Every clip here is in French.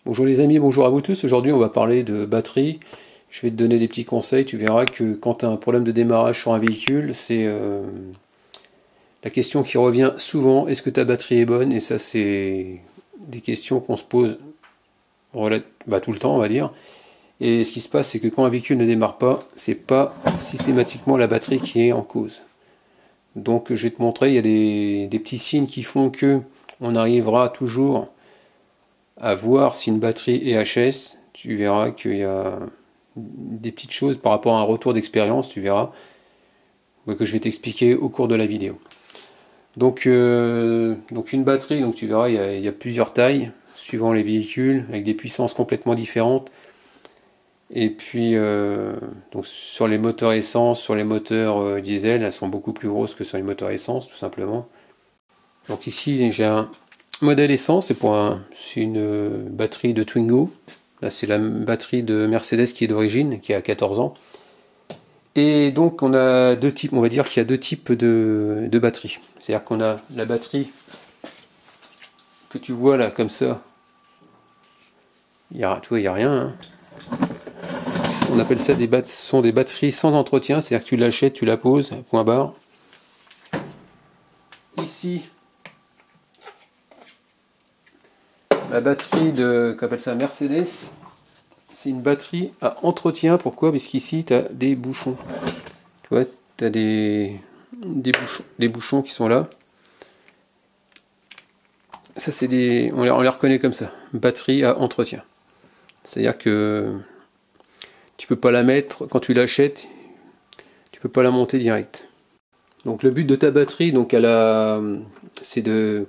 Bonjour les amis, bonjour à vous tous. Aujourd'hui on va parler de batterie. Je vais te donner des petits conseils. Tu verras que quand tu as un problème de démarrage sur un véhicule, c'est la question qui revient souvent, est-ce que ta batterie est bonne? Et ça c'est des questions qu'on se pose tout le temps on va dire. Et ce qui se passe c'est que quand un véhicule ne démarre pas, c'est pas systématiquement la batterie qui est en cause. Donc je vais te montrer, il y a des petits signes qui font que on arrivera toujours à voir si une batterie est HS. Tu verras qu'il y a des petites choses par rapport à un retour d'expérience, tu verras, que je vais t'expliquer au cours de la vidéo. Donc une batterie, donc tu verras, il y a plusieurs tailles, suivant les véhicules, avec des puissances complètement différentes. Et puis, donc sur les moteurs essence, sur les moteurs diesel, elles sont beaucoup plus grosses que sur les moteurs essence, tout simplement. Donc ici, j'ai un modèle essence, c'est une batterie de Twingo. Là, c'est la batterie de Mercedes qui est d'origine, qui a 14 ans. Et donc, on a deux types, on va dire qu'il y a deux types de batteries. C'est-à-dire qu'on a la batterie que tu vois là, comme ça. Tu vois, il n'y a rien. Hein. On appelle ça ce sont des batteries sans entretien, c'est-à-dire que tu l'achètes, tu la poses, point barre. Ici, la batterie qu'appelle ça Mercedes, c'est une batterie à entretien. Pourquoi? Parce qu'ici, tu as des bouchons. Tu vois, tu as des bouchons qui sont là. Ça, c'est on les reconnaît comme ça. Batterie à entretien. C'est-à-dire que tu peux pas la mettre, quand tu l'achètes, tu peux pas la monter direct. Donc le but de ta batterie, donc c'est de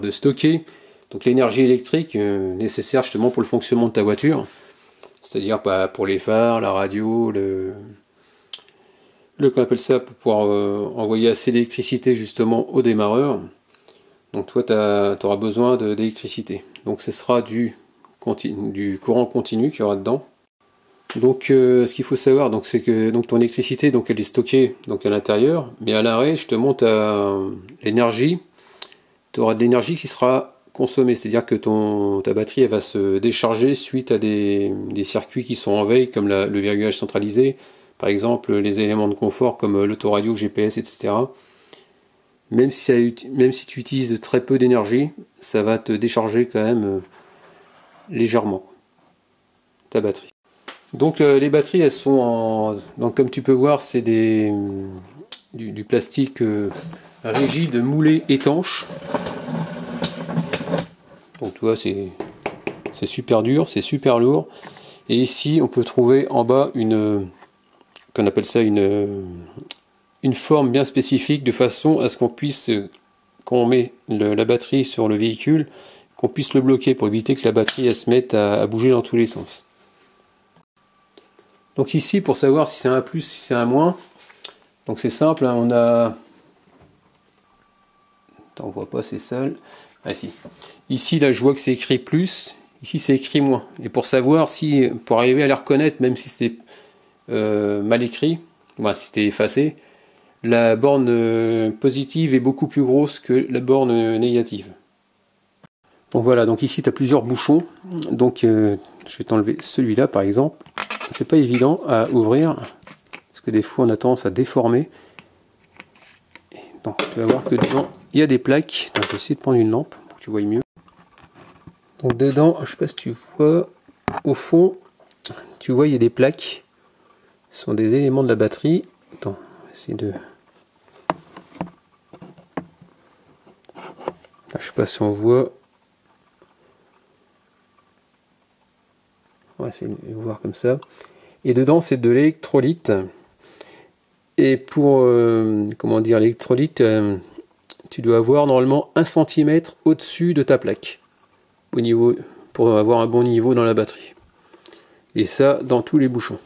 stocker donc l'énergie électrique nécessaire justement pour le fonctionnement de ta voiture. C'est-à-dire pour les phares, la radio, qu'on appelle ça, pour pouvoir envoyer assez d'électricité justement au démarreur. Donc toi tu auras besoin d'électricité. Donc ce sera du courant continu qu'il y aura dedans. Donc ce qu'il faut savoir, c'est que ton électricité, donc elle est stockée donc à l'intérieur, mais à l'arrêt, je te montre l'énergie. Tu auras de l'énergie qui sera consommée, c'est-à-dire que ta batterie elle va se décharger suite à des circuits qui sont en veille, comme le verrouillage centralisé, par exemple les éléments de confort comme l'autoradio, GPS, etc. Même si tu utilises très peu d'énergie, ça va te décharger quand même légèrement ta batterie. Donc les batteries, elles sont donc comme tu peux voir, c'est du plastique rigide, moulé, étanche. Donc tu vois, c'est super dur, c'est super lourd. Et ici, on peut trouver en bas qu'on appelle ça une forme bien spécifique, de façon à ce qu'on puisse, quand on met la batterie sur le véhicule, qu'on puisse le bloquer pour éviter que la batterie elle se mette à bouger dans tous les sens. Donc ici, pour savoir si c'est un plus, si c'est un moins, donc c'est simple, hein, on a... Attends, on voit pas, c'est sale. Ah si. Ici, là, je vois que c'est écrit plus, ici c'est écrit moins. Et pour savoir pour arriver à les reconnaître, même si c'était mal écrit, si c'était effacé, la borne positive est beaucoup plus grosse que la borne négative. Donc voilà, donc ici tu as plusieurs bouchons. Donc je vais t'enlever celui-là par exemple. C'est pas évident à ouvrir parce que des fois on a tendance à déformer. Donc tu vas voir que dedans il y a des plaques. Donc je vais essayer de prendre une lampe pour que tu vois mieux. Donc dedans, je sais pas si tu vois, au fond, tu vois il y a des plaques. Ce sont des éléments de la batterie. Attends, on va essayer de... Là, je sais pas si on voit. On va essayer de voir comme ça. Et dedans, c'est de l'électrolyte. Et pour l'électrolyte, tu dois avoir normalement 1 cm au-dessus de ta plaque pour avoir un bon niveau dans la batterie. Et ça, dans tous les bouchons.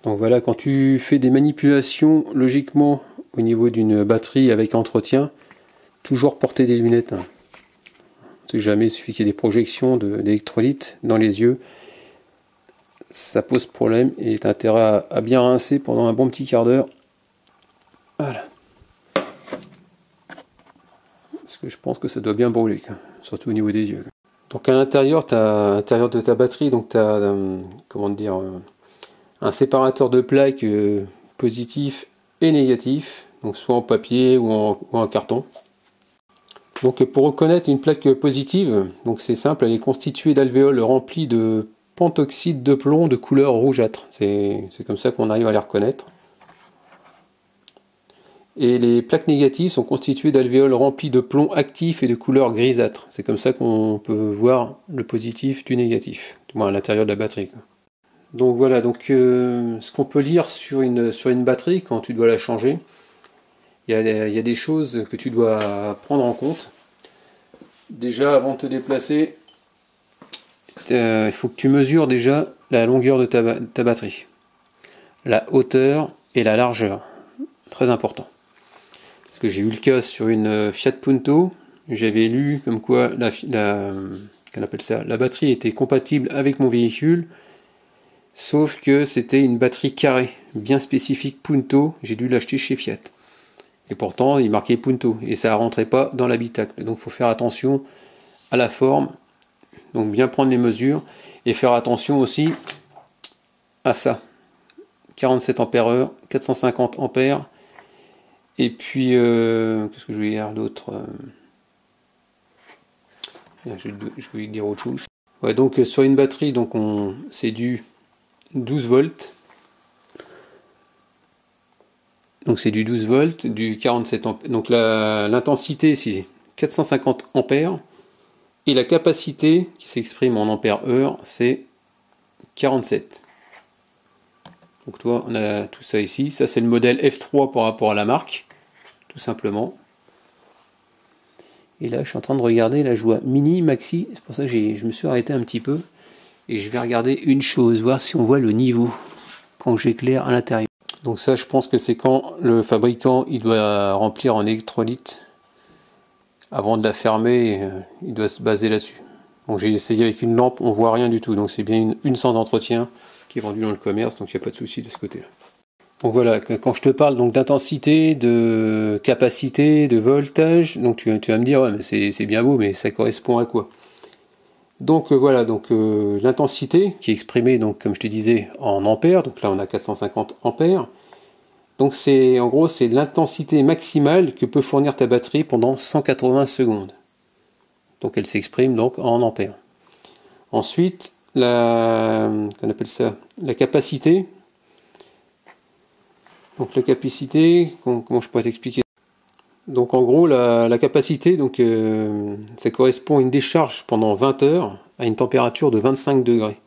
Donc voilà, quand tu fais des manipulations logiquement au niveau d'une batterie avec entretien, toujours porter des lunettes. Hein. Si jamais il suffit qu'il y ait des projections d'électrolyte dans les yeux, ça pose problème et tu as intérêt à bien rincer pendant un bon petit quart d'heure. Voilà. Parce que je pense que ça doit bien brûler, surtout au niveau des yeux. Donc à l'intérieur, à l'intérieur de ta batterie, donc tu as comment dire, un séparateur de plaques positif et négatif, donc soit en papier ou en carton. Donc pour reconnaître une plaque positive, donc c'est simple, elle est constituée d'alvéoles remplies de pentoxyde de plomb de couleur rougeâtre. C'est comme ça qu'on arrive à les reconnaître. Et les plaques négatives sont constituées d'alvéoles remplies de plomb actif et de couleur grisâtre. C'est comme ça qu'on peut voir le positif du négatif, du moins à l'intérieur de la batterie. Donc voilà, donc ce qu'on peut lire sur une batterie quand tu dois la changer, il y a des choses que tu dois prendre en compte. Déjà, avant de te déplacer, il faut que tu mesures déjà la longueur de ta batterie, la hauteur et la largeur. Très important. Parce que j'ai eu le cas sur une Fiat Punto, j'avais lu comme quoi qu'on appelle ça, la batterie était compatible avec mon véhicule, sauf que c'était une batterie carrée, bien spécifique Punto, j'ai dû l'acheter chez Fiat. Et pourtant, il marquait Punto, et ça ne rentrait pas dans l'habitacle. Donc il faut faire attention à la forme, donc bien prendre les mesures, et faire attention aussi à ça. 47 ampères-heure, 450 ampères, et puis, qu'est-ce que je voulais dire d'autre, je voulais dire autre chose. Ouais, donc sur une batterie, donc c'est du 12 volts. Donc c'est du 12 volts, du 47 ampères. Donc l'intensité c'est 450 ampères. Et la capacité qui s'exprime en ampères-heure, c'est 47. Donc toi, on a tout ça ici. Ça c'est le modèle F3 par rapport à la marque, tout simplement. Et là, je suis en train de regarder, là je vois mini, maxi. C'est pour ça que je me suis arrêté un petit peu. Et je vais regarder une chose, voir si on voit le niveau quand j'éclaire à l'intérieur. Donc ça, je pense que c'est quand le fabricant il doit remplir en électrolyte avant de la fermer, il doit se baser là-dessus. Bon, j'ai essayé avec une lampe, on voit rien du tout, donc c'est bien une sans entretien qui est vendue dans le commerce, donc il n'y a pas de souci de ce côté-là. Donc voilà, quand je te parle donc d'intensité, de capacité, de voltage, donc tu vas me dire ouais, mais c'est bien beau, mais ça correspond à quoi? Donc voilà, donc l'intensité qui est exprimée donc comme je te disais en ampères, donc là on a 450 ampères. Donc c'est en gros c'est l'intensité maximale que peut fournir ta batterie pendant 180 secondes. Donc elle s'exprime donc en ampères. Ensuite, qu'on appelle ça, la capacité. Donc la capacité, comment je pourrais t'expliquer? Donc en gros la capacité, donc ça correspond à une décharge pendant 20 heures à une température de 25 degrés.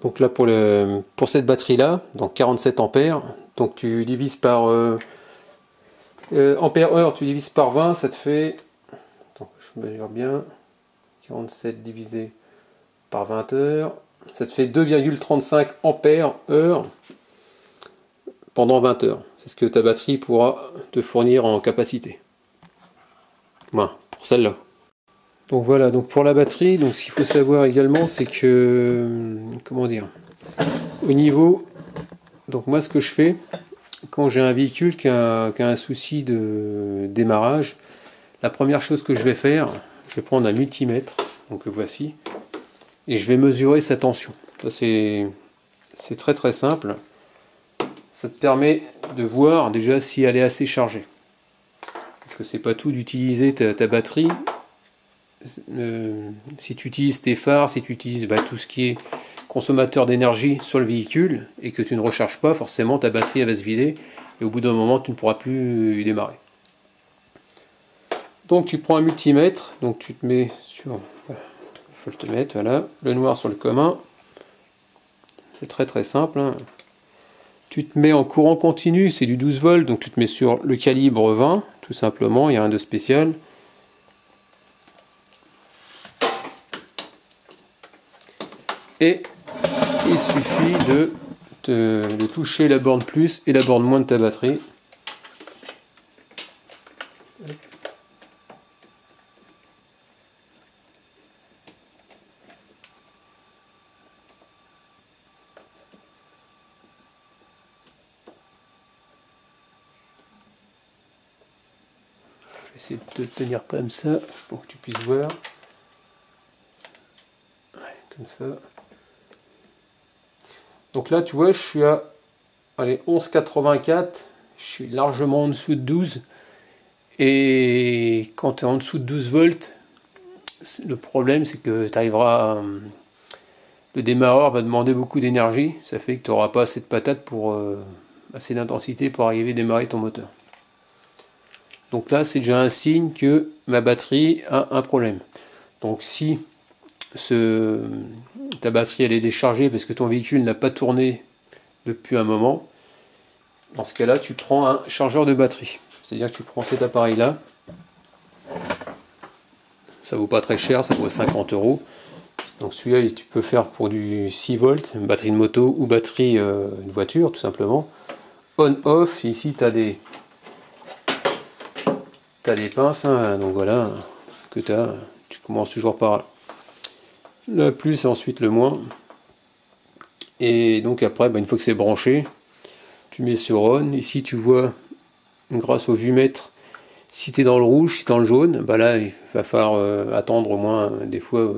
Donc là pour cette batterie là, donc 47 ampères, donc tu divises par ampère-heure, tu divises par 20, ça te fait, attends, je mesure bien, 47 divisé par 20 heures, ça te fait 2,35 ampères-heure pendant 20 heures. C'est ce que ta batterie pourra te fournir en capacité. Voilà, pour celle-là. Donc voilà, donc pour la batterie, donc ce qu'il faut savoir également, c'est que, comment dire, au niveau, donc moi ce que je fais, quand j'ai un véhicule qui a un souci de démarrage, la première chose que je vais faire, je vais prendre un multimètre, donc le voici, et je vais mesurer sa tension. Ça c'est très très simple. Ça te permet de voir déjà si elle est assez chargée. Parce que c'est pas tout d'utiliser ta batterie. Si tu utilises tes phares, si tu utilises tout ce qui est consommateur d'énergie sur le véhicule et que tu ne recharges pas, forcément ta batterie elle va se vider et au bout d'un moment tu ne pourras plus démarrer. Donc tu prends un multimètre, donc tu te mets sur, voilà, je vais te mettre, voilà, le noir sur le commun, c'est très très simple, hein. Tu te mets en courant continu, c'est du 12 volts, donc tu te mets sur le calibre 20, tout simplement, il n'y a rien de spécial. Et il suffit de toucher la borne plus et la borne moins de ta batterie. Je vais essayer de te le tenir comme ça pour que tu puisses voir. comme ça. Donc là, tu vois, je suis à 11,84, je suis largement en dessous de 12. Et quand tu es en dessous de 12 volts, le problème c'est que tu arriveras le démarreur va demander beaucoup d'énergie, ça fait que tu n'auras pas assez de patate pour assez d'intensité pour arriver à démarrer ton moteur. Donc là c'est déjà un signe que ma batterie a un problème. Donc si ta batterie elle est déchargée parce que ton véhicule n'a pas tourné depuis un moment, dans ce cas là tu prends un chargeur de batterie. C'est-à-dire que tu prends cet appareil là, ça vaut pas très cher, ça vaut 50 €. Donc celui-là tu peux faire pour du 6 volts, batterie de moto ou batterie de voiture tout simplement. On-off, ici tu as des pinces, hein, donc voilà, que tu commences toujours par le plus et ensuite le moins. Et donc après, une fois que c'est branché, tu mets sur on, ici tu vois grâce au vumètre, si tu es dans le rouge, si tu es dans le jaune, là il va falloir attendre au moins des fois,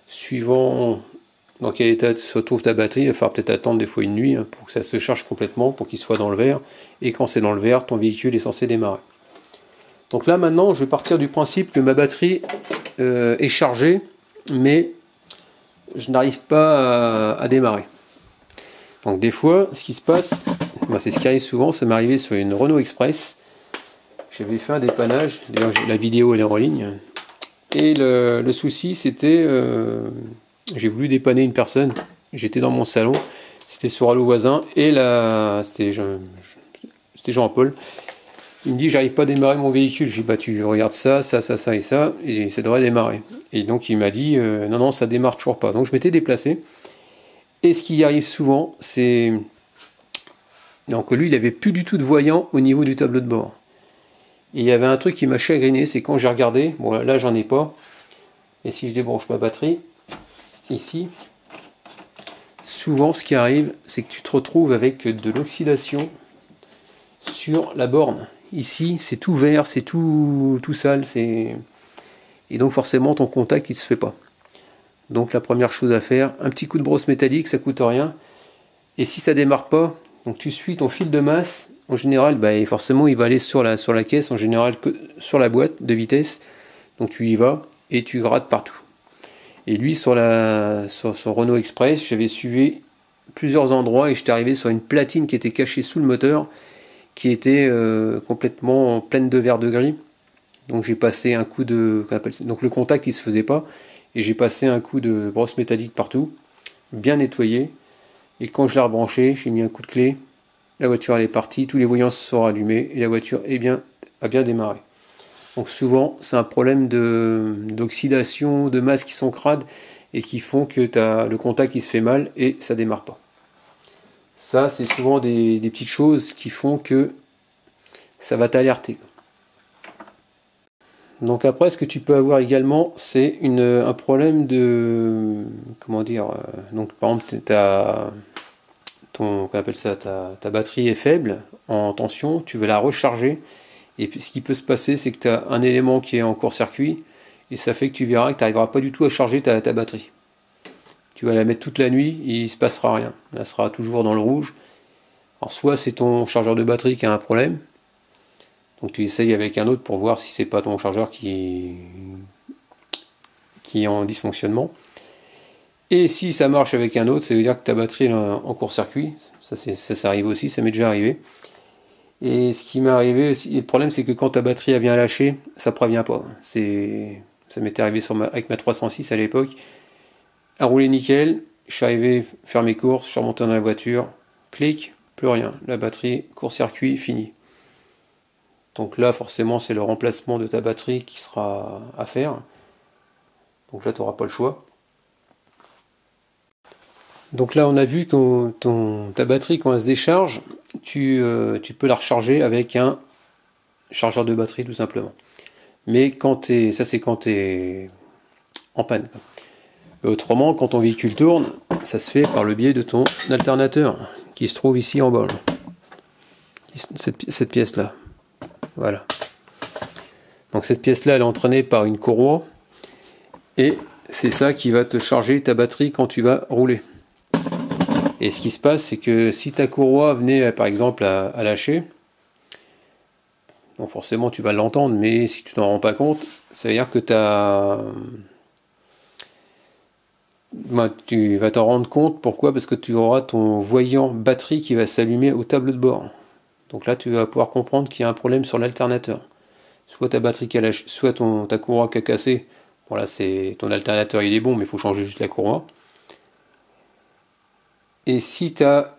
suivant dans quel état se trouve ta batterie, il va falloir peut-être attendre des fois une nuit pour que ça se charge complètement, pour qu'il soit dans le vert, et quand c'est dans le vert, ton véhicule est censé démarrer. Donc là maintenant, je vais partir du principe que ma batterie est chargée, mais je n'arrive pas à démarrer. Donc des fois, ce qui se passe, c'est ce qui arrive souvent, ça m'est arrivé sur une Renault Express. J'avais fait un dépannage, d'ailleurs la vidéo elle est en ligne. Et le souci c'était, j'ai voulu dépanner une personne, j'étais dans mon salon, c'était sur Allo Voisin, et là, c'était Jean-Paul. Il me dit j'arrive pas à démarrer mon véhicule, je dis tu regardes ça, ça et ça, et ça devrait démarrer. Et donc il m'a dit non ça démarre toujours pas. Donc je m'étais déplacé. Et ce qui arrive souvent, c'est donc lui, il avait plus du tout de voyant au niveau du tableau de bord. Et il y avait un truc qui m'a chagriné, c'est quand j'ai regardé, bon là j'en ai pas. Et si je débranche ma batterie, ici, souvent ce qui arrive, c'est que tu te retrouves avec de l'oxydation sur la borne. Ici, c'est tout vert, c'est tout sale, et donc forcément ton contact il se fait pas. Donc la première chose à faire, un petit coup de brosse métallique, ça coûte rien. Et si ça démarre pas, donc tu suis ton fil de masse, en général, forcément il va aller sur la caisse, en général que sur la boîte de vitesse. Donc tu y vas et tu grattes partout. Et lui sur son Renault Express, j'avais suivi plusieurs endroits et j'étais arrivé sur une platine qui était cachée sous le moteur, qui était complètement pleine de verre de gris. Donc j'ai passé un coup de... Donc le contact il se faisait pas. Et j'ai passé un coup de brosse métallique partout, bien nettoyé. Et quand je l'ai rebranché, j'ai mis un coup de clé. La voiture elle est partie, tous les voyants se sont rallumés et la voiture a bien démarré. Donc souvent c'est un problème d'oxydation, de masse qui sont crades et qui font que tu as le contact qui se fait mal et ça démarre pas. Ça c'est souvent des petites choses qui font que ça va t'alerter. Donc après, ce que tu peux avoir également, c'est un problème de... Comment dire donc par exemple, qu'on appelle ça, ta batterie est faible en tension, tu veux la recharger. Et puis, ce qui peut se passer, c'est que tu as un élément qui est en court-circuit. Et ça fait que tu verras que tu n'arriveras pas du tout à charger ta batterie. Tu vas la mettre toute la nuit et il ne se passera rien. Elle sera toujours dans le rouge. Alors soit c'est ton chargeur de batterie qui a un problème. Donc tu essayes avec un autre pour voir si c'est pas ton chargeur qui est en dysfonctionnement. Et si ça marche avec un autre, ça veut dire que ta batterie est en court-circuit. Ça arrive aussi, ça m'est déjà arrivé. Et ce qui m'est arrivé aussi, le problème c'est que quand ta batterie elle vient à lâcher, ça prévient pas. Ça m'était arrivé avec ma 306 à l'époque. Elle roulait nickel, je suis arrivé faire mes courses, je suis remonté dans la voiture, clic, plus rien. La batterie, court-circuit, fini. Donc là, forcément, c'est le remplacement de ta batterie qui sera à faire. Donc là, tu n'auras pas le choix. Donc là, on a vu que ta batterie, quand elle se décharge, tu peux la recharger avec un chargeur de batterie, tout simplement. Mais ça, c'est quand tu es en panne. Autrement, quand ton véhicule tourne, ça se fait par le biais de ton alternateur, qui se trouve ici en bas. Cette pièce-là. Voilà. Donc cette pièce-là, elle est entraînée par une courroie et c'est ça qui va te charger ta batterie quand tu vas rouler. Et ce qui se passe, c'est que si ta courroie venait par exemple à lâcher, donc forcément tu vas l'entendre, mais si tu t'en rends pas compte, ça veut dire que tu vas t'en rendre compte. Pourquoi? Parce que tu auras ton voyant batterie qui va s'allumer au tableau de bord. Donc là tu vas pouvoir comprendre qu'il y a un problème sur l'alternateur. Soit ta batterie qui a lâché, soit ta courroie qui a cassé. Voilà, c'est ton alternateur, il est bon, mais il faut changer juste la courroie. Et si tu as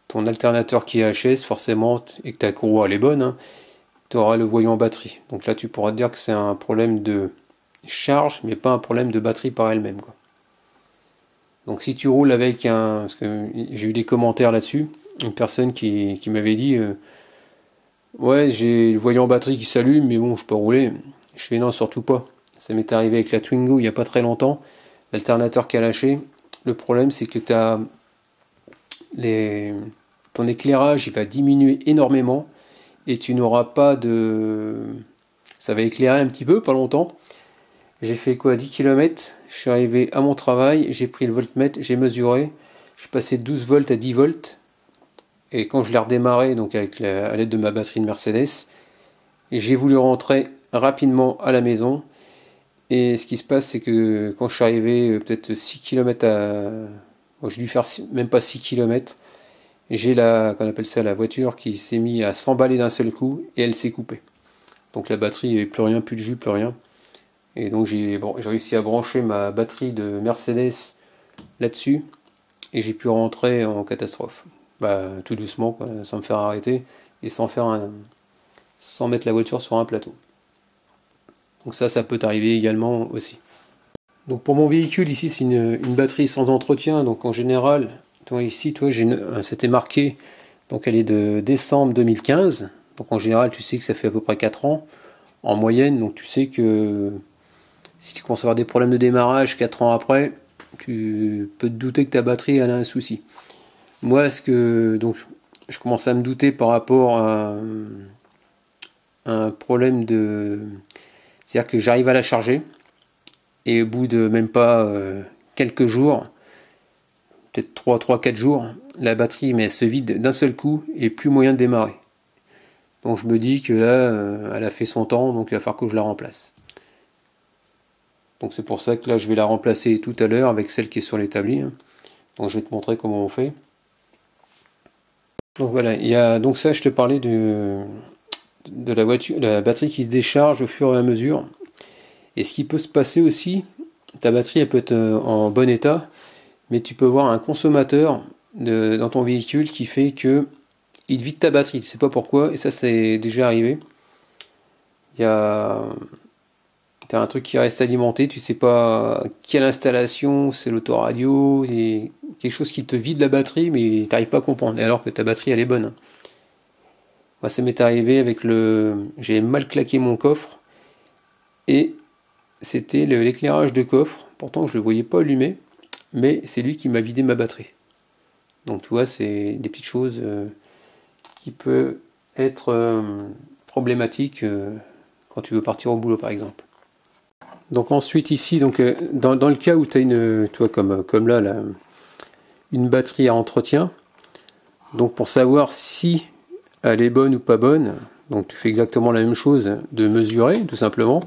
ton alternateur qui est HS, forcément, et que ta courroie elle est bonne, hein, tu auras le voyant batterie. Donc là, tu pourras te dire que c'est un problème de charge, mais pas un problème de batterie par elle-même, quoi. Donc si tu roules avec parce que j'ai eu des commentaires là-dessus, une personne qui m'avait dit ouais, j'ai le voyant batterie qui s'allume, mais bon, je peux rouler. Je fais non, surtout pas. Ça m'est arrivé avec la Twingo il n'y a pas très longtemps, l'alternateur qui a lâché. Le problème, c'est que ton éclairage il va diminuer énormément et tu n'auras pas de... Ça va éclairer un petit peu, pas longtemps. J'ai fait quoi, 10 km, je suis arrivé à mon travail, j'ai pris le voltmètre, j'ai mesuré, je suis passé de 12 volts à 10 volts. Et quand je l'ai redémarré, donc à l'aide de ma batterie de Mercedes, j'ai voulu rentrer rapidement à la maison. Et ce qui se passe, c'est que quand je suis arrivé peut-être 6 km Bon, j'ai dû faire même pas 6 km. J'ai qu'on appelle ça la voiture qui s'est mise à s'emballer d'un seul coup et elle s'est coupée. Donc la batterie, il n'y avait plus rien, plus de jus, plus rien. Et donc j'ai réussi à brancher ma batterie de Mercedes là-dessus et j'ai pu rentrer en catastrophe. Tout doucement, quoi, sans me faire arrêter et sans mettre la voiture sur un plateau. Donc ça peut t'arriver également aussi. Donc pour mon véhicule ici, c'est une batterie sans entretien. Donc en général, ici, c'était marqué, donc elle est de décembre 2015. Donc en général, tu sais que ça fait à peu près 4 ans en moyenne. Donc tu sais que si tu commences à avoir des problèmes de démarrage 4 ans après, tu peux te douter que ta batterie elle a un souci. Moi, donc je commence à me douter par rapport à un problème c'est-à-dire que j'arrive à la charger et au bout de même pas quelques jours, peut-être 3-4 jours, la batterie mais elle se vide d'un seul coup et plus moyen de démarrer. Donc je me dis que là, elle a fait son temps, donc il va falloir que je la remplace. Donc c'est pour ça que là je vais la remplacer tout à l'heure avec celle qui est sur l'établi. Hein. Donc je vais te montrer comment on fait. Donc voilà, donc ça je te parlais de la voiture, la batterie qui se décharge au fur et à mesure. Et ce qui peut se passer aussi, ta batterie elle peut être en bon état, mais tu peux avoir un consommateur dans ton véhicule qui fait que il vide ta batterie, tu sais pas pourquoi, et ça c'est déjà arrivé. T'as un truc qui reste alimenté, tu sais pas quelle installation, c'est l'autoradio, c'est quelque chose qui te vide la batterie, mais t'arrives pas à comprendre, alors que ta batterie elle est bonne. Moi ça m'est arrivé avec j'ai mal claqué mon coffre, et c'était l'éclairage de coffre, pourtant je le voyais pas allumé, mais c'est lui qui m'a vidé ma batterie. Donc tu vois, c'est des petites choses qui peuvent être problématiques quand tu veux partir au boulot par exemple. Donc ensuite ici, dans le cas où tu as comme là, une batterie à entretien, donc pour savoir si elle est bonne ou pas bonne, donc tu fais exactement la même chose, de mesurer tout simplement,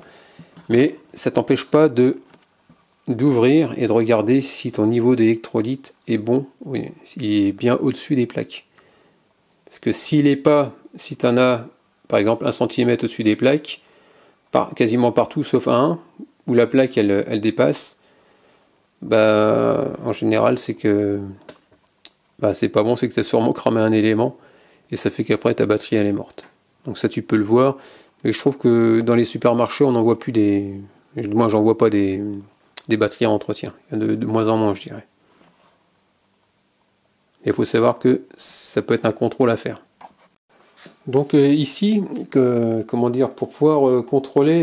mais ça t'empêche pas d'ouvrir et de regarder si ton niveau d'électrolyte est bon, oui, s'il est bien au-dessus des plaques. Parce que si tu en as par exemple 1 cm au-dessus des plaques, quasiment partout sauf un, où la plaque elle dépasse, en général c'est que c'est pas bon, c'est que tu as sûrement cramé un élément et ça fait qu'après ta batterie elle est morte. Donc ça tu peux le voir, mais je trouve que dans les supermarchés on n'en voit plus moi j'en vois pas des batteries à entretien, il y en a de moins en moins je dirais. Et il faut savoir que ça peut être un contrôle à faire. Donc ici, pour pouvoir contrôler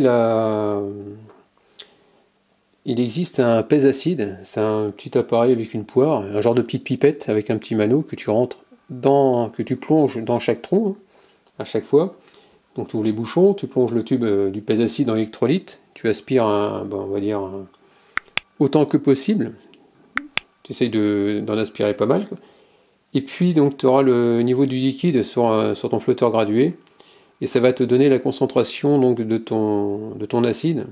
il existe un pèse-acide, c'est un petit appareil avec une poire, un genre de petite pipette avec un petit manot que tu plonges dans chaque trou à chaque fois, Donc tu ouvres les bouchons, tu plonges le tube du pèse acide dans l'électrolyte, tu aspires on va dire autant que possible, tu essayes d'en aspirer pas mal, quoi. Et puis donc tu auras le niveau du liquide sur ton flotteur gradué, et ça va te donner la concentration donc, de ton acide.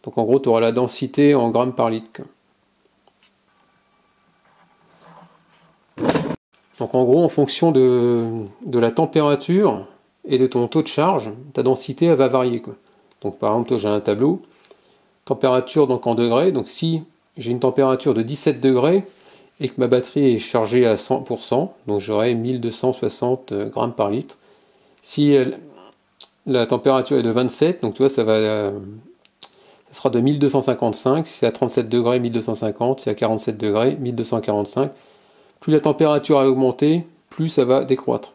Donc en gros tu auras la densité en grammes par litre, quoi. Donc en gros en fonction de la température et de ton taux de charge, ta densité elle va varier, quoi. Donc par exemple, toi j'ai un tableau, température donc en degrés, donc si j'ai une température de 17 degrés et que ma batterie est chargée à 100%, donc j'aurai 1260 grammes par litre. Si la température est de 27, donc tu vois ça sera de 1255, si c'est à 37 degrés 1250, si c'est à 47 degrés 1245. Plus la température a augmenté, plus ça va décroître.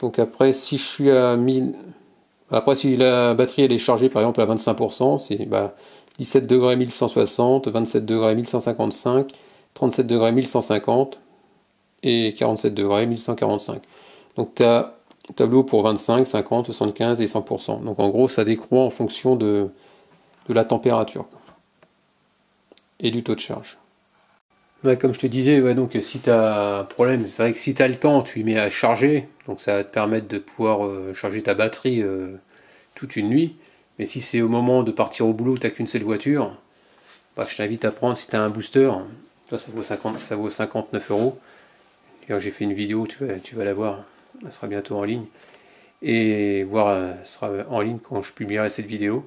Donc après, si je suis à 1000... Après, si la batterie elle est chargée par exemple à 25%, c'est 17 degrés 1160, 27 degrés 1155, 37 degrés 1150 et 47 degrés 1145. Donc tu as un tableau pour 25, 50, 75 et 100%. Donc en gros, ça décroît en fonction de la température et du taux de charge. Ouais, comme je te disais, ouais, donc si tu as un problème, c'est vrai que si tu as le temps, tu y mets à charger, donc ça va te permettre de pouvoir charger ta batterie toute une nuit. Mais si c'est au moment de partir au boulot, tu n'as qu'une seule voiture, je t'invite à prendre, si tu as un booster, toi, ça vaut 59 euros. J'ai fait une vidéo, tu vas la voir, elle sera bientôt en ligne. Et voir, elle sera en ligne quand je publierai cette vidéo.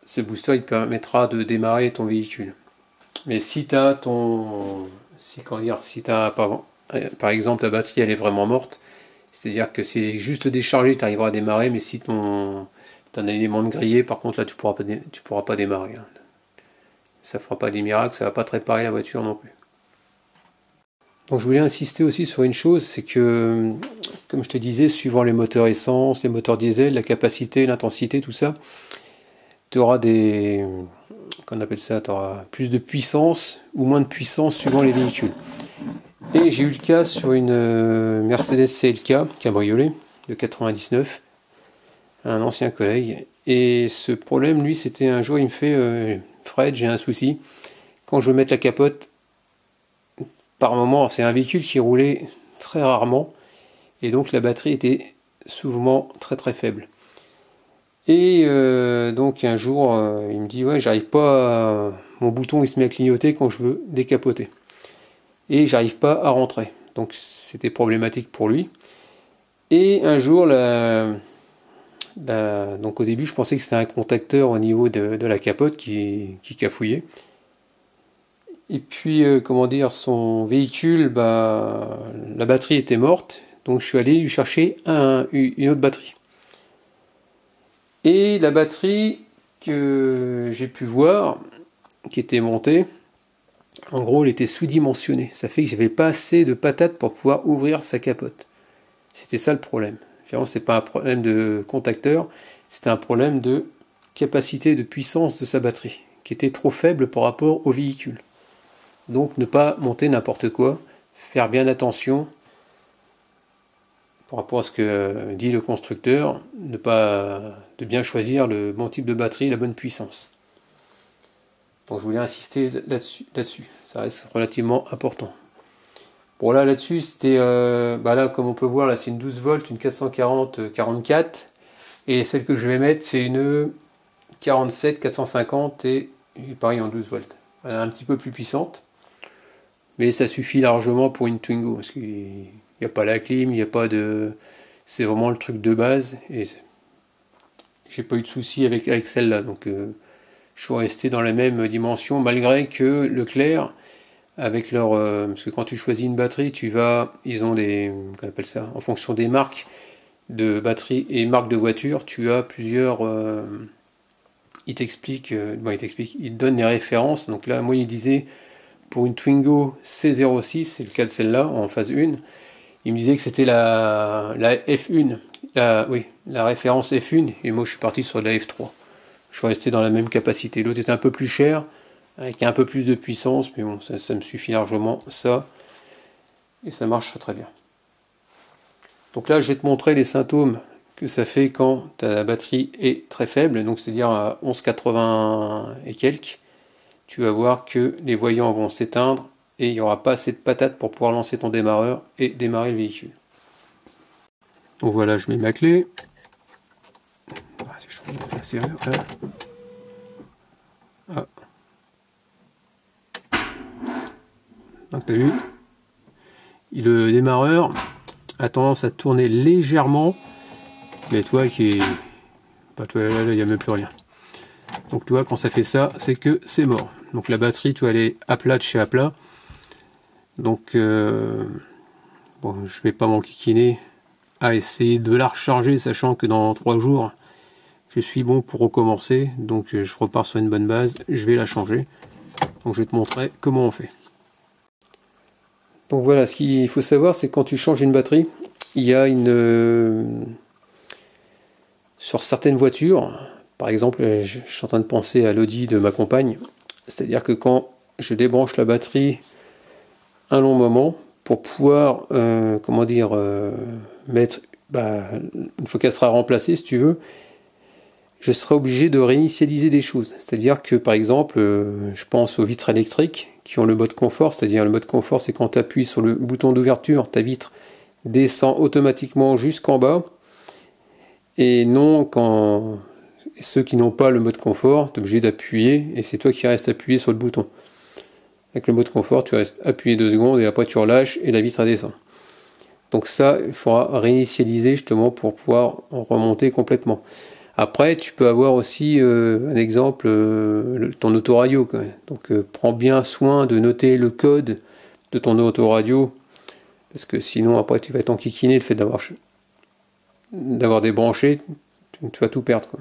Ce booster, il permettra de démarrer ton véhicule. Mais si tu as par exemple ta batterie elle est vraiment morte, c'est-à-dire que c'est juste déchargé, tu arriveras à démarrer, mais si t'as un élément de grillé, par contre là tu pourras pas démarrer, hein. Ça fera pas des miracles, ça va pas te réparer la voiture non plus. Donc je voulais insister aussi sur une chose, c'est que, comme je te disais, suivant les moteurs essence, les moteurs diesel, la capacité, l'intensité, tout ça, tu auras qu'on appelle ça, tu auras plus de puissance ou moins de puissance suivant les véhicules. Et j'ai eu le cas sur une Mercedes CLK cabriolet de 99, un ancien collègue. Et ce problème, lui, c'était un jour, il me fait Fred, j'ai un souci. Quand je veux mettre la capote, par moment, c'est un véhicule qui roulait très rarement, et donc la batterie était souvent très très faible. Et donc un jour, il me dit ouais, j'arrive pas, mon bouton il se met à clignoter quand je veux décapoter, et j'arrive pas à rentrer. Donc c'était problématique pour lui. Et un jour, donc au début, je pensais que c'était un contacteur au niveau de la capote qui cafouillait. Et puis, comment dire, son véhicule, la batterie était morte, donc je suis allé lui chercher une autre batterie. Et la batterie que j'ai pu voir, qui était montée, en gros, elle était sous-dimensionnée. Ça fait que j'avais pas assez de patates pour pouvoir ouvrir sa capote. C'était ça le problème. Finalement, c'est pas un problème de contacteur, c'était un problème de capacité de puissance de sa batterie, qui était trop faible par rapport au véhicule. Donc ne pas monter n'importe quoi, faire bien attention par rapport à ce que dit le constructeur, de bien choisir le bon type de batterie, la bonne puissance. Donc je voulais insister là-dessus, ça reste relativement important. Bon là-dessus, c'était, là comme on peut voir, là c'est une 12 volts, une 440-44, et celle que je vais mettre c'est une 47-450 et pareil en 12 volts. Elle est un petit peu plus puissante. Mais ça suffit largement pour une Twingo, parce qu'il n'y a pas la clim, il n'y a pas de... C'est vraiment le truc de base, et j'ai pas eu de soucis avec celle-là, donc je suis resté dans la même dimension, malgré que Leclerc, avec leur... parce que quand tu choisis une batterie, ils ont des... Qu'on appelle ça, en fonction des marques de batterie et marques de voiture, tu as plusieurs... ils t'expliquent, ils te donnent les références, donc là, moi, il disait... Pour une Twingo C06, c'est le cas de celle-là, en phase 1, il me disait que c'était la F1, la référence F1, et moi je suis parti sur la F3. Je suis resté dans la même capacité. L'autre était un peu plus cher, avec un peu plus de puissance, mais bon, ça me suffit largement, ça, et ça marche très bien. Donc là, je vais te montrer les symptômes que ça fait quand ta batterie est très faible, donc c'est-à-dire à 11,80 et quelques. Tu vas voir que les voyants vont s'éteindre et il n'y aura pas assez de patates pour pouvoir lancer ton démarreur et démarrer le véhicule. Donc voilà, je mets ma clé. La serrure, là. Ah. Donc t'as vu, le démarreur a tendance à tourner légèrement, mais toi qui est... Pas toi, là, il n'y a même plus rien. Donc tu vois, quand ça fait ça, c'est que c'est mort. Donc la batterie, tu elle est à plat de chez à plat. Donc bon, je vais pas m'enquiquiner à essayer de la recharger, sachant que dans 3 jours, je suis bon pour recommencer. Donc je repars sur une bonne base, je vais la changer. Donc je vais te montrer comment on fait. Donc voilà, ce qu'il faut savoir, c'est que quand tu changes une batterie, il y a une... sur certaines voitures, par exemple, je suis en train de penser à l'Audi de ma compagne, c'est-à-dire que quand je débranche la batterie un long moment, pour pouvoir, comment dire, mettre, une fois qu'elle sera remplacée, si tu veux, je serai obligé de réinitialiser des choses. C'est-à-dire que, par exemple, je pense aux vitres électriques qui ont le mode confort, c'est-à-dire le mode confort, c'est quand tu appuies sur le bouton d'ouverture, ta vitre descend automatiquement jusqu'en bas, et non quand ceux qui n'ont pas le mode confort, tu es obligé d'appuyer, et c'est toi qui restes appuyé sur le bouton. Avec le mode confort, tu restes appuyé 2 secondes, et après tu relâches, et la vitre descend. Donc ça, il faudra réinitialiser justement pour pouvoir remonter complètement. Après, tu peux avoir aussi un exemple, ton autoradio. Donc prends bien soin de noter le code de ton autoradio, parce que sinon après tu vas être enquiquiné, le fait d'avoir débranché, tu vas tout perdre. Tu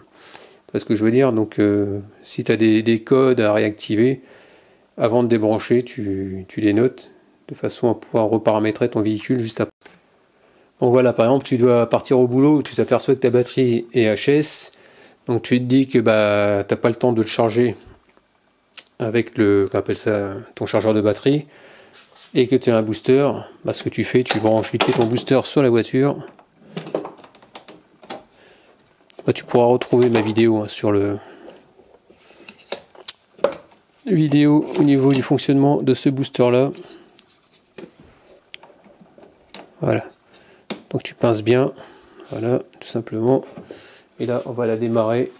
vois ce que je veux dire? Donc si tu as des codes à réactiver, avant de débrancher, tu les notes, de façon à pouvoir reparamétrer ton véhicule juste après. Donc voilà, par exemple, tu dois partir au boulot, tu t'aperçois que ta batterie est HS, donc tu te dis que t'as pas le temps de le charger avec qu'on appelle ça, ton chargeur de batterie, et que tu as un booster. Ce que tu fais, tu branches vite fait ton booster sur la voiture. Tu pourras retrouver ma vidéo sur le vidéo au niveau du fonctionnement de ce booster là. Voilà. Donc tu pinces bien, voilà, tout simplement. Et là, on va la démarrer.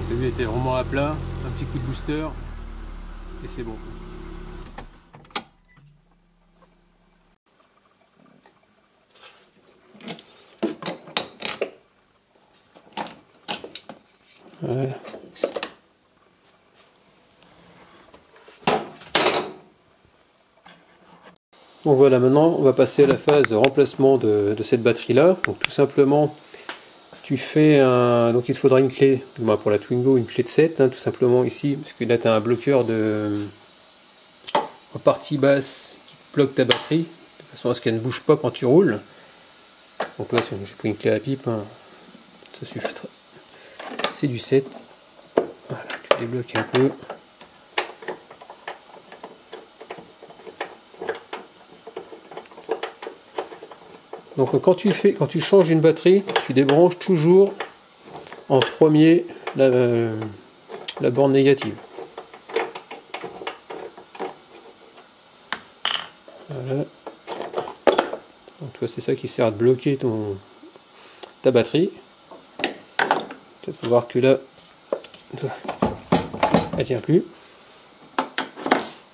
Le début était vraiment à plat, un petit coup de booster, et c'est bon. Voilà. Donc voilà, maintenant on va passer à la phase de remplacement de cette batterie là. Donc tout simplement, tu fais donc il te faudra une clé, pour la Twingo, une clé de 7, tout simplement ici, parce que là tu as un bloqueur en partie basse qui te bloque ta batterie, de façon à ce qu'elle ne bouge pas quand tu roules. Donc là j'ai pris une clé à pipe, ça suffit. C'est du 7. Voilà, tu débloques un peu. Donc quand tu changes une batterie, tu débranches toujours en premier la borne négative. Voilà. Donc toi c'est ça qui sert à te bloquer ta batterie. Tu vas voir que là, elle tient plus.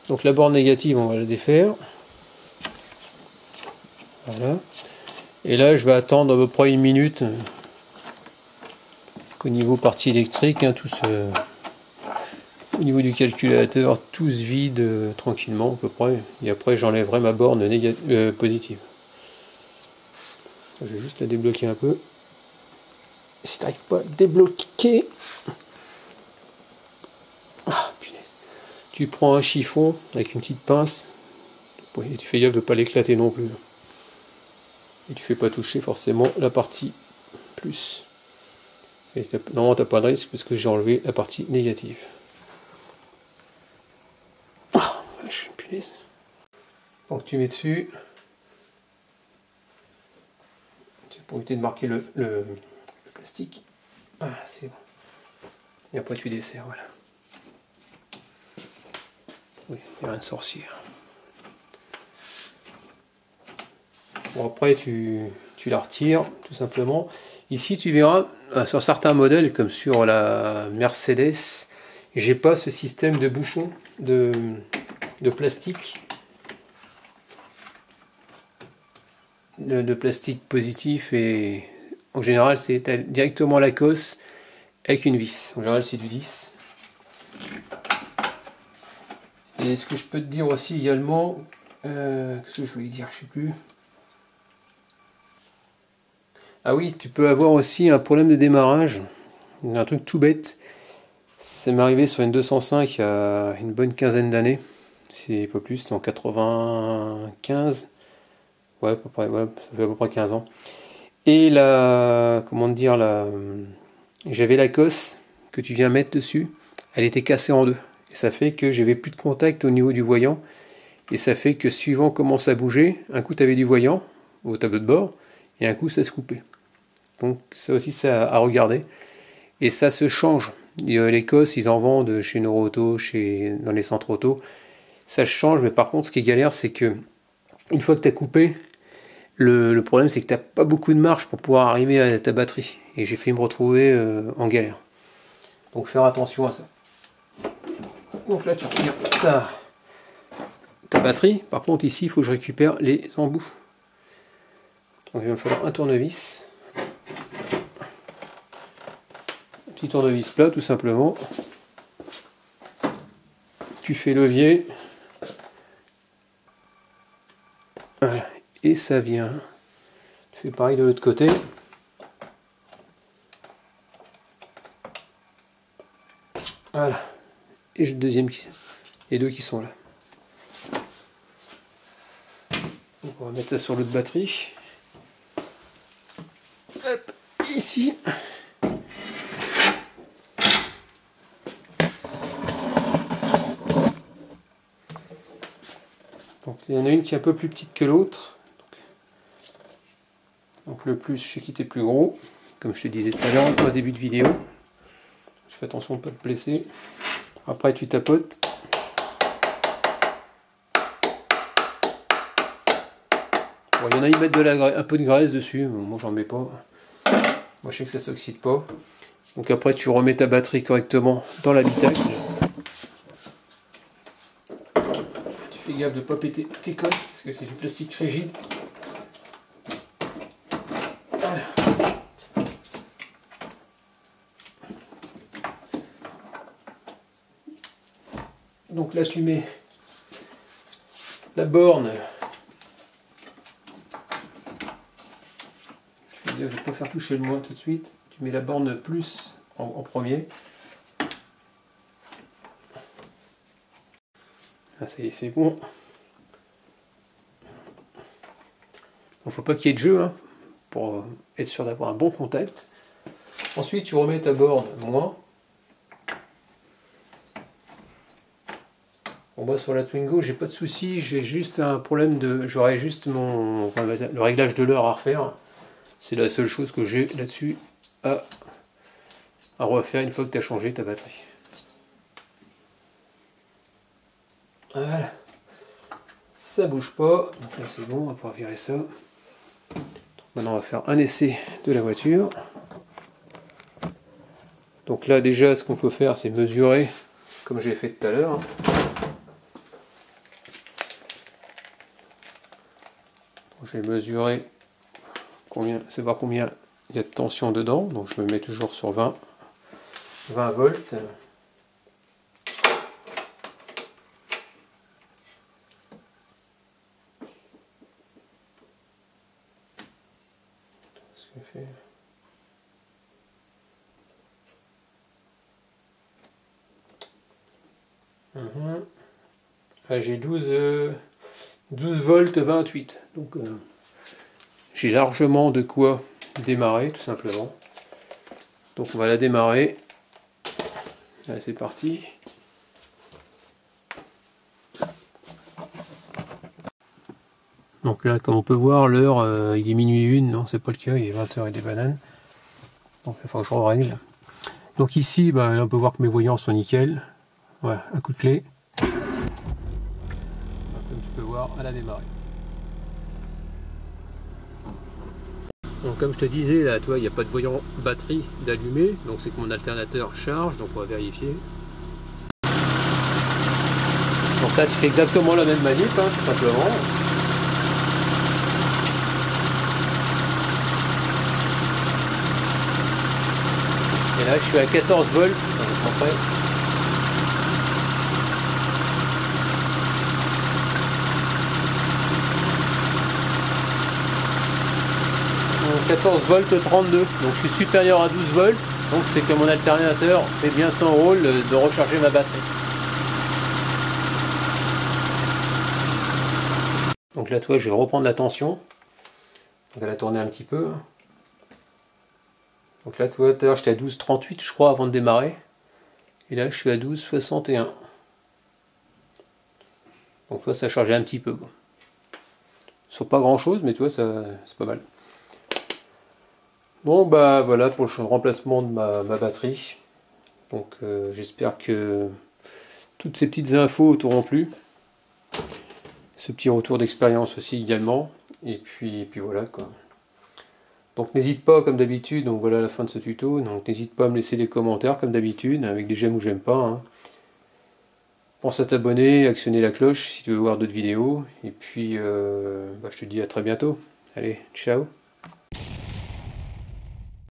Donc la borne négative, on va la défaire. Voilà. Et là, je vais attendre à peu près 1 minute qu'au niveau partie électrique, au niveau du calculateur, tout se vide tranquillement à peu près. Et après, j'enlèverai ma borne positive. Je vais juste la débloquer un peu. Si tu n'arrives pas à débloquer, ah punaise, tu prends un chiffon avec une petite pince, et tu fais gaffe de ne pas l'éclater non plus. Et tu fais pas toucher forcément la partie plus. Et normalement t'as pas de risque parce que j'ai enlevé la partie négative. Ah, vache, punaise. Donc tu mets dessus. C'est pour éviter de marquer le plastique. Voilà, c'est bon. Et après tu desserres, voilà. Oui, il n'y a rien de sorcier. Bon, après tu la retires tout simplement. Ici tu verras, sur certains modèles comme sur la Mercedes, j'ai pas ce système de bouchon de plastique. De plastique positif, et en général c'est directement la cosse avec une vis. En général c'est du 10. Et ce que je peux te dire aussi également, qu'est-ce que je voulais dire, je sais plus. Ah oui, tu peux avoir aussi un problème de démarrage, un truc tout bête. Ça m'est arrivé sur une 205 il y a une bonne quinzaine d'années, si pas plus, c'est en 95. Ouais, à peu près, ouais, ça fait à peu près 15 ans. Et comment dire, j'avais la cosse que tu viens mettre dessus, elle était cassée en deux. Et ça fait que j'avais plus de contact au niveau du voyant. Et ça fait que suivant comment ça bougeait, un coup tu avais du voyant au tableau de bord, et un coup ça se coupait. Donc ça aussi c'est à regarder. Et ça se change. Les cosses, ils en vendent chez Neuroauto, dans les centres auto. Ça change, mais par contre ce qui est galère, c'est que une fois que tu as coupé, le problème c'est que tu n'as pas beaucoup de marge pour pouvoir arriver à ta batterie. Et j'ai failli me retrouver en galère. Donc faire attention à ça. Donc là tu retires ta batterie. Par contre ici il faut que je récupère les embouts. Donc il va me falloir un tournevis. Un petit tournevis plat tout simplement. Tu fais levier. Voilà. Et ça vient. Tu fais pareil de l'autre côté. Voilà. Et j'ai le deuxième les deux qui sont là. Donc on va mettre ça sur l'autre batterie. Hop, ici. Donc il y en a une qui est un peu plus petite que l'autre. Donc le plus, je sais qu'il était plus gros, comme je te disais tout à l'heure au début de vidéo. Je fais attention de ne pas te blesser. Après tu tapotes. Bon, il y en a qui mettent un peu de graisse dessus, mais moi j'en mets pas. Moi je sais que ça ne s'oxyde pas. Donc après tu remets ta batterie correctement dans l'habitacle. Tu fais gaffe de ne pas péter tes cosses parce que c'est du plastique rigide. Voilà. Donc là tu mets la borne. Je ne vais pas faire toucher le moins tout de suite. Tu mets la borne plus en premier. Ah, ça y est, c'est bon. Il ne faut pas qu'il y ait de jeu hein, pour être sûr d'avoir un bon contact. Ensuite, tu remets ta borne moins. Bon, moi sur la Twingo, j'ai pas de souci. J'ai juste un problème de. J'aurais juste le réglage de l'heure à refaire. C'est la seule chose que j'ai là-dessus à refaire une fois que tu as changé ta batterie. Voilà. Ça bouge pas. Donc là c'est bon, on va pouvoir virer ça. Donc maintenant on va faire un essai de la voiture. Donc là déjà ce qu'on peut faire c'est mesurer comme j'ai fait tout à l'heure. Je vais mesurer savoir combien il y a de tension dedans, donc je me mets toujours sur 20 volts. Ce que fait. J'ai 12 volts 28. Donc j'ai largement de quoi démarrer tout simplement. Donc on va la démarrer. Allez, c'est parti. Donc là, comme on peut voir, l'heure, il est minuit 1, non c'est pas le cas, il est 20h et des bananes. Donc il faut que je règle. Donc ici, là, on peut voir que mes voyants sont nickel. Voilà, un coup de clé. Comme tu peux voir, elle a démarré. Donc comme je te disais, là, toi, il n'y a pas de voyant batterie d'allumé, donc c'est que mon alternateur charge, donc on va vérifier. Donc là, tu fais exactement la même manip, hein, tout simplement. Et là, je suis à 14 volts. Après. Donc 14 volts 32. Donc je suis supérieur à 12 volts. Donc c'est que mon alternateur fait bien son rôle de recharger ma batterie. Donc là, toi, je vais reprendre la tension. Donc elle a tourné un petit peu. Donc là, tu vois, tout à l'heure, j'étais à 12,38, je crois, avant de démarrer. Et là, je suis à 12,61. Donc là, ça a chargé un petit peu, quoi. Sur pas grand-chose, mais tu vois, c'est pas mal. Bon, bah voilà pour le remplacement de ma batterie. Donc j'espère que toutes ces petites infos t'auront plu. Ce petit retour d'expérience aussi également. Et puis voilà, quoi. Donc n'hésite pas, comme d'habitude, donc voilà la fin de ce tuto, donc n'hésite pas à me laisser des commentaires comme d'habitude, avec des j'aime ou j'aime pas, hein. Pense à t'abonner, actionner la cloche si tu veux voir d'autres vidéos, et puis je te dis à très bientôt. Allez, ciao!